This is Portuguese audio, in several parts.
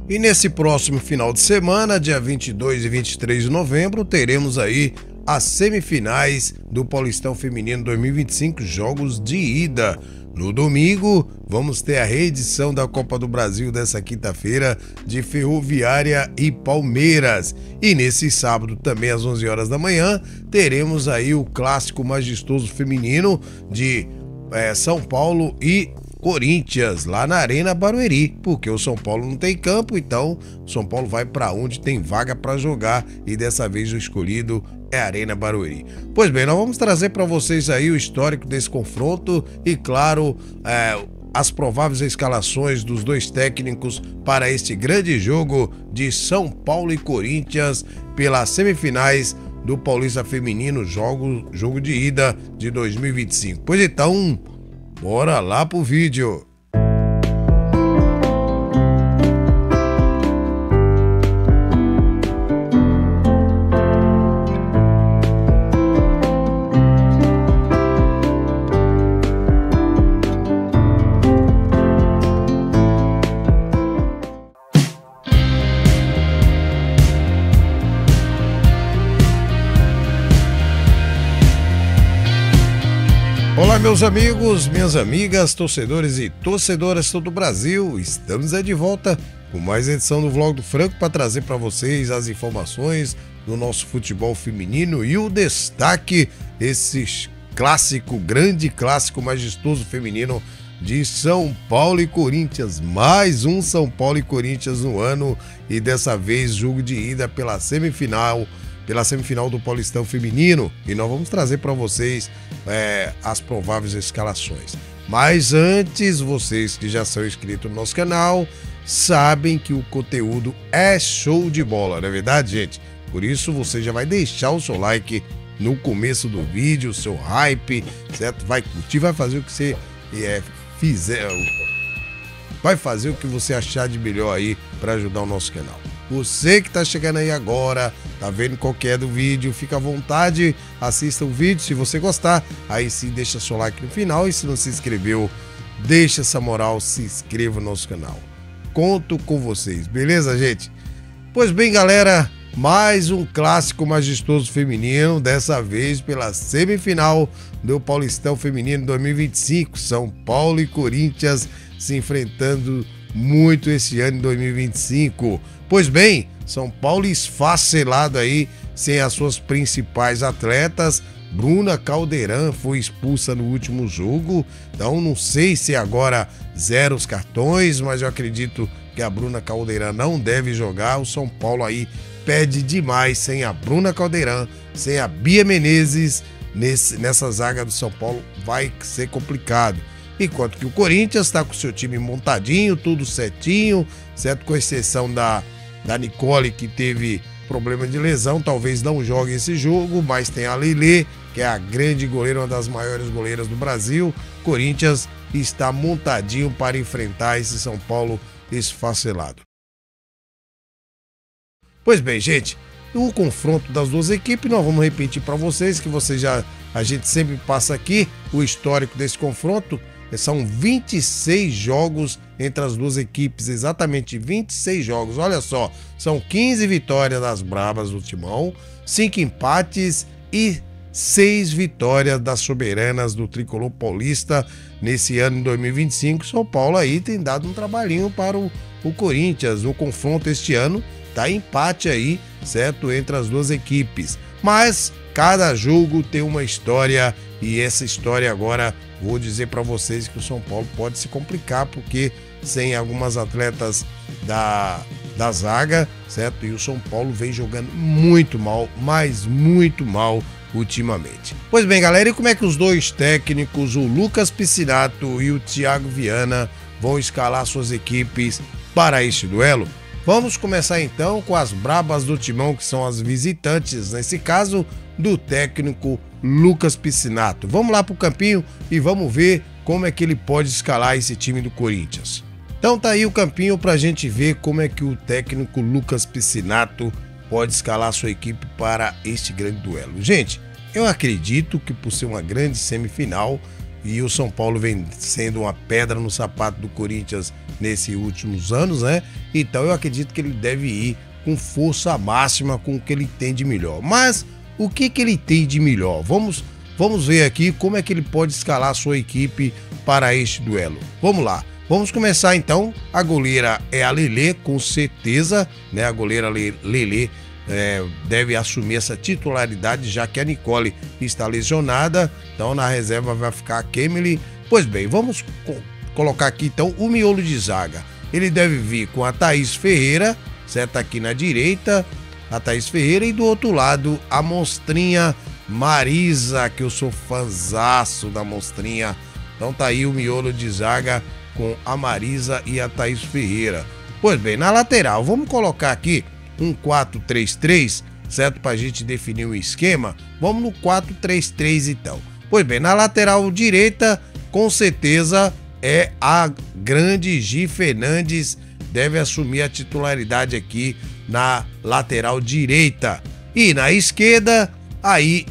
E nesse próximo final de semana, dia 22 e 23 de novembro, teremos aí as semifinais do Paulistão Feminino 2025, jogos de ida. No domingo, vamos ter a reedição da Copa do Brasil dessa quinta-feira de Ferroviária e Palmeiras. E nesse sábado, também às 11 horas da manhã, teremos aí o clássico majestoso feminino de São Paulo e Corinthians, lá na Arena Barueri, porque o São Paulo não tem campo, então o São Paulo vai para onde tem vaga para jogar e dessa vez o escolhido é a Arena Barueri. Pois bem, nós vamos trazer para vocês aí o histórico desse confronto e, claro, as prováveis escalações dos dois técnicos para este grande jogo de São Paulo e Corinthians pelas semifinais do Paulista Feminino, jogo de ida de 2025. Pois então, bora lá pro vídeo. Olá, meus amigos, minhas amigas, torcedores e torcedoras de todo o Brasil. Estamos de volta com mais edição do Vlog do Franco para trazer para vocês as informações do nosso futebol feminino e o destaque esse grande clássico majestoso feminino de São Paulo e Corinthians. Mais um São Paulo e Corinthians no ano e dessa vez jogo de ida pela semifinal do Paulistão Feminino, e nós vamos trazer para vocês as prováveis escalações. Mas antes, vocês que já são inscritos no nosso canal, sabem que o conteúdo é show de bola, não é verdade, gente? Por isso, você já vai deixar o seu like no começo do vídeo, o seu hype, certo? Vai curtir, vai fazer o que você vai fazer o que você achar de melhor aí para ajudar o nosso canal. Você que tá chegando aí agora, tá vendo qual que é do vídeo, fica à vontade, assista o vídeo, se você gostar, aí sim deixa seu like no final e se não se inscreveu, deixa essa moral, se inscreva no nosso canal. Conto com vocês, beleza, gente? Pois bem, galera, mais um clássico majestoso feminino, dessa vez pela semifinal do Paulistão Feminino 2025, São Paulo e Corinthians se enfrentando muito esse ano de 2025. Pois bem, São Paulo esfacelado aí, sem as suas principais atletas. Bruna Caldeirão foi expulsa no último jogo, então não sei se agora zera os cartões, mas eu acredito que a Bruna Caldeirão não deve jogar. O São Paulo aí perde demais sem a Bruna Caldeirão, sem a Bia Menezes, nessa zaga do São Paulo vai ser complicado. Enquanto que o Corinthians está com o seu time montadinho, tudo certinho, certo? Com exceção da Nicole, que teve problema de lesão, talvez não jogue esse jogo, mas tem a Lelê, que é a grande goleira, uma das maiores goleiras do Brasil. Corinthians está montadinho para enfrentar esse São Paulo esfacelado. Pois bem, gente, o confronto das duas equipes, nós vamos repetir para vocês, que a gente sempre passa aqui o histórico desse confronto. São 26 jogos entre as duas equipes, exatamente 26 jogos. Olha só, são 15 vitórias das Brabas do Timão, 5 empates e 6 vitórias das Soberanas do Tricolor Paulista nesse ano de 2025. São Paulo aí tem dado um trabalhinho para o Corinthians. O confronto este ano tá empate aí, certo, entre as duas equipes. Mas cada jogo tem uma história e essa história agora vou dizer para vocês que o São Paulo pode se complicar, porque sem algumas atletas da zaga, certo? E o São Paulo vem jogando muito mal, mas muito mal ultimamente. Pois bem, galera, e como é que os dois técnicos, o Lucas Piscinato e o Thiago Viana, vão escalar suas equipes para este duelo? Vamos começar então com as Brabas do Timão, que são as visitantes, nesse caso, do técnico Lucas Piscinato. Vamos lá pro campinho e vamos ver como é que ele pode escalar esse time do Corinthians. Então tá aí o campinho pra gente ver como é que o técnico Lucas Piscinato pode escalar sua equipe para este grande duelo. Gente, eu acredito que por ser uma grande semifinal E o São Paulo vem sendo uma pedra no sapato do Corinthians nesses últimos anos, né? Então eu acredito que ele deve ir com força máxima, com o que ele tem de melhor. Mas o que ele tem de melhor? Vamos ver aqui como é que ele pode escalar a sua equipe para este duelo. Vamos lá. Vamos começar então. A goleira é a Lelê, com certeza, né? A goleira Lelê deve assumir essa titularidade, já que a Nicole está lesionada. Então na reserva vai ficar a Kemily. Pois bem, vamos colocar aqui então o miolo de zaga. Ele deve vir com a Thaís Ferreira, certo? Aqui na direita, a Thaís Ferreira, e do outro lado a monstrinha Marisa, que eu sou fãzaço da monstrinha. Então tá aí o miolo de zaga com a Marisa e a Thaís Ferreira. Pois bem, na lateral, vamos colocar aqui um 4-3-3, certo? Pra gente definir o esquema. Vamos no 4-3-3 então. Pois bem, na lateral direita, com certeza é a grande Gi Fernandes, deve assumir a titularidade aqui na lateral direita. E na esquerda, aí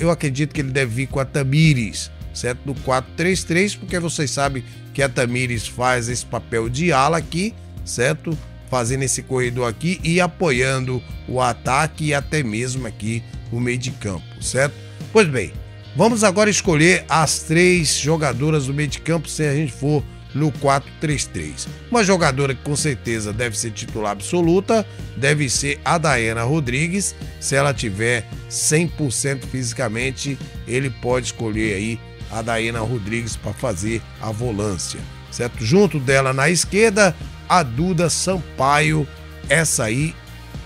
eu acredito que ele deve vir com a Tamires, certo? No 4-3-3, porque vocês sabem que a Tamires faz esse papel de ala aqui, certo? Fazendo esse corredor aqui e apoiando o ataque e até mesmo aqui o meio de campo, certo? Pois bem, vamos agora escolher as 3 jogadoras do meio de campo se a gente for no 4-3-3. Uma jogadora que com certeza deve ser titular absoluta, deve ser a Dayana Rodrigues. Se ela tiver 100% fisicamente, ele pode escolher aí a Dayana Rodrigues para fazer a volância, certo? Junto dela na esquerda, a Duda Sampaio. Essa aí,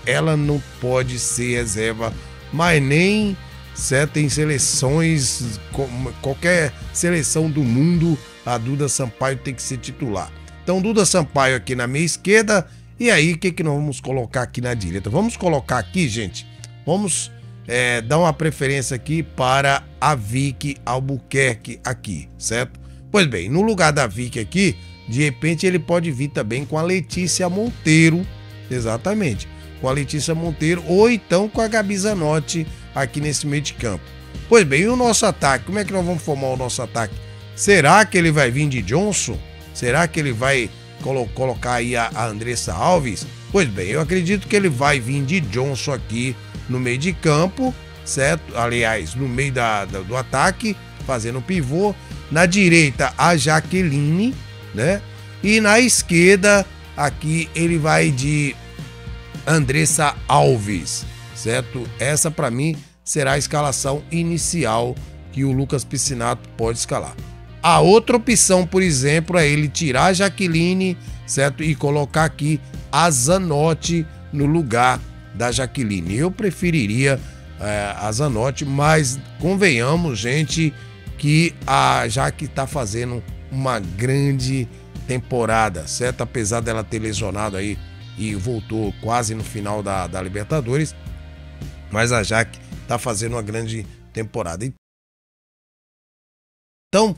ela não pode ser reserva, mas nem, certo, em seleções, qualquer seleção do mundo, a Duda Sampaio tem que ser titular. Então, Duda Sampaio aqui na minha esquerda. E aí, o que nós vamos colocar aqui na direita? Vamos colocar aqui, gente, vamos dar uma preferência aqui para a Vicky Albuquerque aqui, certo? Pois bem, no lugar da Vicky aqui, de repente ele pode vir também com a Letícia Monteiro, exatamente, com a Letícia Monteiro, ou então com a Gabi Zanotti aqui nesse meio de campo. Pois bem, e o nosso ataque? Como é que nós vamos formar o nosso ataque? Será que ele vai vir de Johnson? Será que ele vai colocar aí a Andressa Alves? Pois bem, eu acredito que ele vai vir de Johnson aqui no meio de campo, certo? Aliás, no meio do ataque, fazendo o pivô. Na direita, a Jaqueline, né? E na esquerda, aqui ele vai de Andressa Alves, certo? Essa para mim será a escalação inicial que o Lucas Piscinato pode escalar. A outra opção, por exemplo, é ele tirar a Jaqueline, certo? E colocar aqui a Zanotti no lugar da Jaqueline. Eu preferiria a Zanotti, mas convenhamos, gente, que a Jaque está fazendo uma grande temporada, certo? Apesar dela ter lesionado aí e voltou quase no final da Libertadores, mas a Jaque está fazendo uma grande temporada. Então,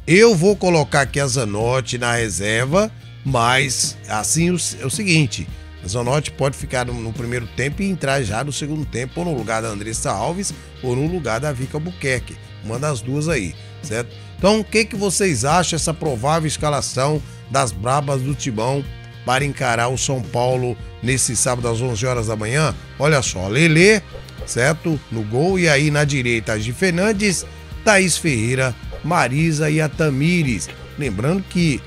eu vou colocar aqui a Zanotti na reserva, mas assim é o seguinte, a Zanotti pode ficar no primeiro tempo e entrar já no segundo tempo, ou no lugar da Andressa Alves, ou no lugar da Vicky Albuquerque, uma das duas aí, certo? Então, o que vocês acham dessa provável escalação das Brabas do Timão para encarar o São Paulo nesse sábado às 11 horas da manhã? Olha só, Lelê, certo? No gol, e aí na direita a Gi Fernandes, Thaís Ferreira, Marisa e a Tamires. Lembrando que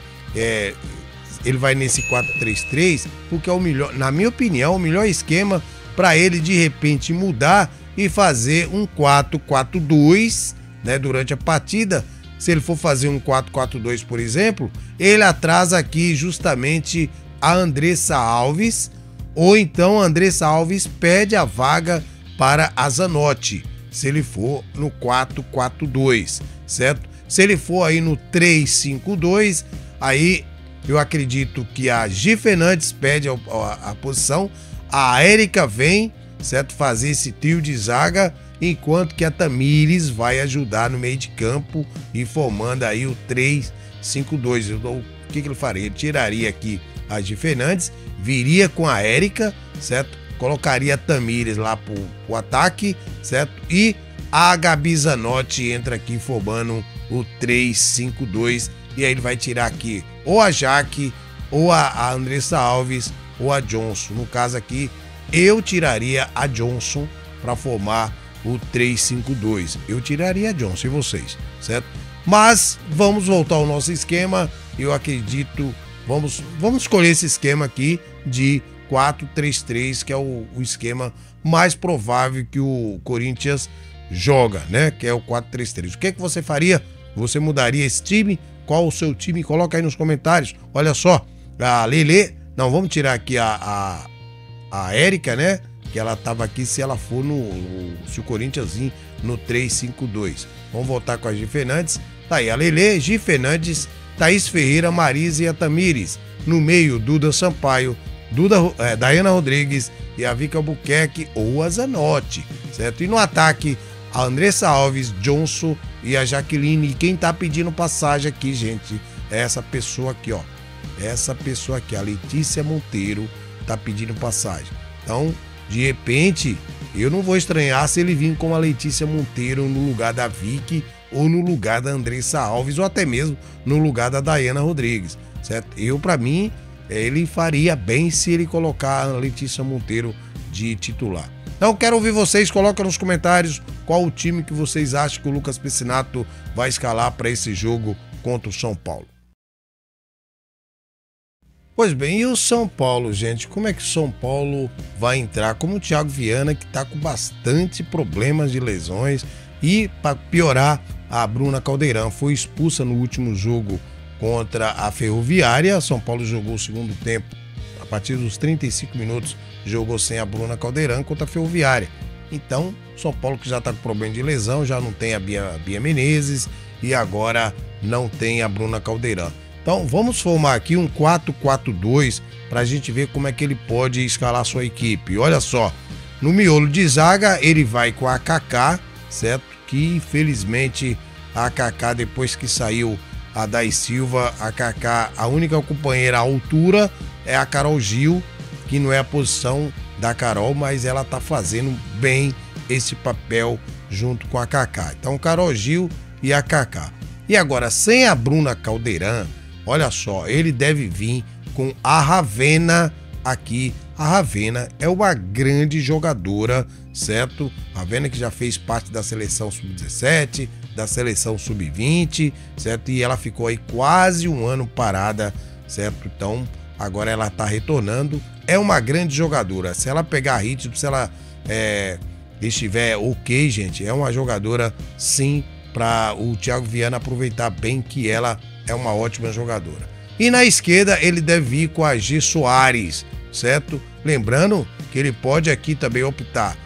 ele vai nesse 4-3-3 porque é o melhor, na minha opinião, o melhor esquema para ele de repente mudar e fazer um 4-4-2, né, durante a partida. Se ele for fazer um 4-4-2, por exemplo, ele atrasa aqui justamente a Andressa Alves, ou então a Andressa Alves pede a vaga para a Zanotti, se ele for no 4-4-2, certo? Se ele for aí no 3-5-2, aí eu acredito que a Gi Fernandes pede a posição, a Érica vem, certo, fazer esse trio de zaga, enquanto que a Tamires vai ajudar no meio de campo e formando aí o 3-5-2. O que ele faria? Ele tiraria aqui a Gi Fernandes, viria com a Érica, certo? Colocaria a Tamires lá pro ataque, certo? E a Gabi Zanotti entra aqui formando o 3-5-2. E aí ele vai tirar aqui ou a Jaque, ou a Andressa Alves, ou a Johnson. No caso aqui, eu tiraria a Johnson para formar o 3-5-2. Eu tiraria a Johnson, e vocês, certo? Mas vamos voltar ao nosso esquema. Eu acredito, vamos escolher esse esquema aqui de 4-3-3, que é o esquema mais provável que o Corinthians joga, né? Que é o 4-3-3. O que você faria? Você mudaria esse time? Qual o seu time? Coloca aí nos comentários. Olha só, a Lelê, não, vamos tirar aqui a Érica, né? Que ela tava aqui se ela for se o Corinthians vir no 3-5-2. Vamos voltar com a Gi Fernandes. Tá aí a Lelê, Gi Fernandes, Thaís Ferreira, Marisa e a Tamires. No meio, Duda Sampaio, Daiana Rodrigues e a Vika Albuquerque ou a Zanotti, certo? E no ataque, a Andressa Alves, Johnson e a Jaqueline. E quem tá pedindo passagem aqui, gente, é essa pessoa aqui, ó. Essa pessoa aqui, a Letícia Monteiro, tá pedindo passagem. Então, de repente, eu não vou estranhar se ele vir com a Letícia Monteiro no lugar da Vicky ou no lugar da Andressa Alves ou até mesmo no lugar da Daiana Rodrigues, certo? Para mim, ele faria bem se ele colocar a Letícia Monteiro de titular. Então, quero ouvir vocês, coloca nos comentários qual o time que vocês acham que o Lucas Piscinato vai escalar para esse jogo contra o São Paulo. Pois bem, e o São Paulo, gente? Como é que o São Paulo vai entrar? Como o Thiago Viana, que está com bastante problemas de lesões, e para piorar, a Bruna Caldeirão foi expulsa no último jogo contra a Ferroviária. São Paulo jogou o segundo tempo, a partir dos 35 minutos, jogou sem a Bruna Caldeirão contra a Ferroviária. Então, São Paulo que já está com problema de lesão, já não tem a Bia Menezes e agora não tem a Bruna Caldeirão. Então, vamos formar aqui um 4-4-2 para a gente ver como é que ele pode escalar sua equipe. Olha só, no miolo de zaga, ele vai com a Kaká, certo? Que, infelizmente, a Kaká, depois que saiu a Day Silva, a Kaká, a única companheira à altura é a Carol Gil, que não é a posição da Carol, mas ela tá fazendo bem esse papel junto com a Kaká. Então, Carol Gil e a Kaká. E agora, sem a Bruna Caldeirão, olha só, ele deve vir com a Ravena aqui. A Ravena é uma grande jogadora, certo? A Ravena que já fez parte da seleção sub-17, da seleção sub-20, certo? E ela ficou aí quase um ano parada, certo? Então, agora ela tá retornando. É uma grande jogadora. Se ela pegar ritmo, se ela estiver ok, gente, é uma jogadora, sim, para o Thiago Viana aproveitar bem que ela é uma ótima jogadora. E na esquerda ele deve vir com a G Soares, certo? Lembrando que ele pode aqui também optar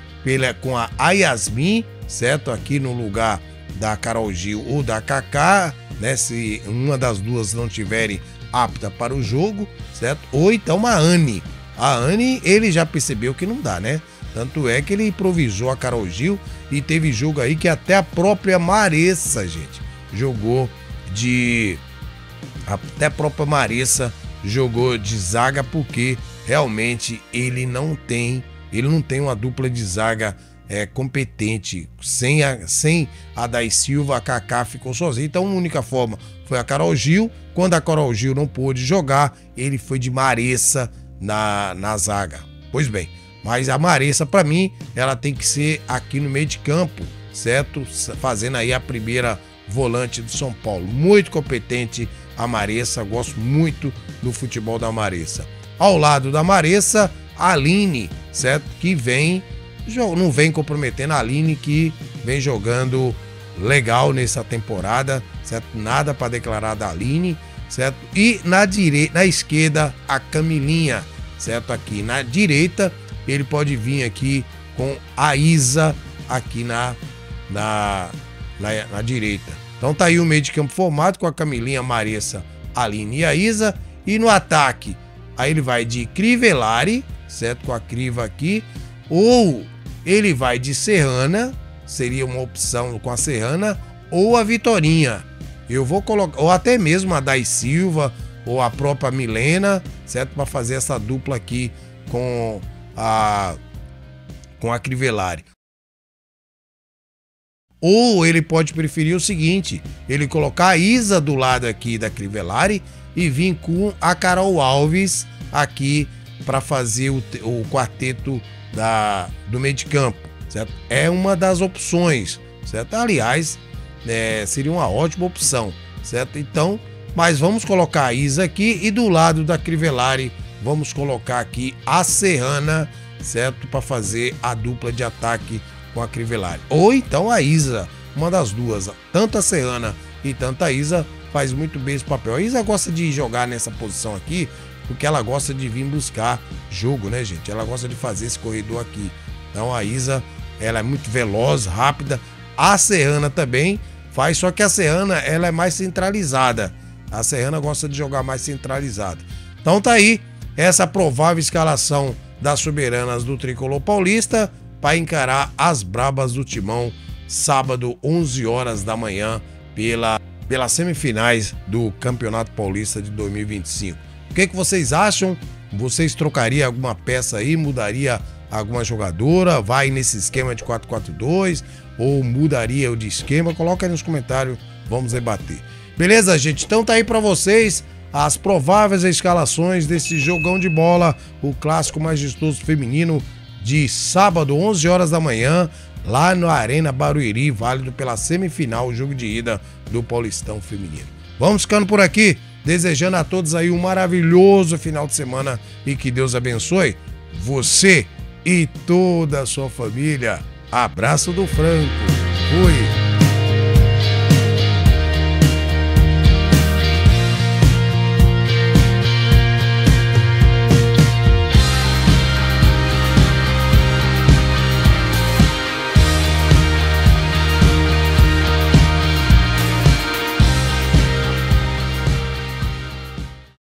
com a Yasmin, certo? Aqui no lugar da Carol Gil ou da Kaká, né? Se uma das duas não tiverem apta para o jogo, certo? Ou então a Anne. A Anne, ele já percebeu que não dá, né? Tanto é que ele improvisou a Carol Gil e teve jogo aí que até a própria Maressa, gente, jogou de... Até a própria Maressa jogou de zaga porque realmente ele não tem uma dupla de zaga competente. Sem a Day Silva, a Kaká ficou sozinha. Então a única forma foi a Carol Gil. Quando a Carol Gil não pôde jogar, ele foi de Maressa na zaga. Pois bem, mas a Maressa, para mim, ela tem que ser aqui no meio de campo, certo? Fazendo aí a primeira volante do São Paulo. Muito competente a Maressa, gosto muito do futebol da Maressa. Ao lado da Maressa, a Aline, certo? Que não vem comprometendo, a Aline que vem jogando legal nessa temporada, certo? Nada para declarar da Aline, certo? E na esquerda, a Camilinha, certo? Aqui na direita, ele pode vir aqui com a Isa aqui na direita. Então tá aí o meio de campo formado com a Camilinha, Maressa, Aline e a Isa. E no ataque, aí ele vai de Crivellari, certo? Com a Criva aqui. Ou ele vai de Serrana, seria uma opção com a Serrana, ou a Vitorinha. Eu vou colocar, ou até mesmo a Day Silva, ou a própria Milena, certo? Para fazer essa dupla aqui com a Crivellari. Ou ele pode preferir o seguinte, ele colocar a Isa do lado aqui da Crivellari e vir com a Carol Alves aqui para fazer o quarteto do meio de campo, certo? É uma das opções, certo? Aliás, seria uma ótima opção, certo? Então, mas vamos colocar a Isa aqui e do lado da Crivellari vamos colocar aqui a Serrana, certo? Para fazer a dupla de ataque com a Crivellari. Ou então a Isa, uma das duas. Tanto a Serrana e tanto a Isa faz muito bem esse papel. A Isa gosta de jogar nessa posição aqui porque ela gosta de vir buscar jogo, né, gente? Ela gosta de fazer esse corredor aqui. Então a Isa, ela é muito veloz, rápida. A Serrana também faz, só que a Serrana, ela é mais centralizada. A Serrana gosta de jogar mais centralizada. Então tá aí essa provável escalação das soberanas do Tricolor Paulista para encarar as brabas do Timão sábado, 11 horas da manhã, pelas semifinais do Campeonato Paulista de 2025. O que vocês acham? Vocês trocariam alguma peça aí? Mudaria alguma jogadora? Vai nesse esquema de 4-4-2? Ou mudaria o de esquema? Coloca aí nos comentários, vamos debater. Beleza, gente? Então tá aí pra vocês as prováveis escalações desse jogão de bola, o clássico majestoso feminino de sábado, 11 horas da manhã, lá na Arena Barueri, válido pela semifinal, o jogo de ida do Paulistão Feminino. Vamos ficando por aqui, desejando a todos aí um maravilhoso final de semana e que Deus abençoe você e toda a sua família. Abraço do Franco. Fui.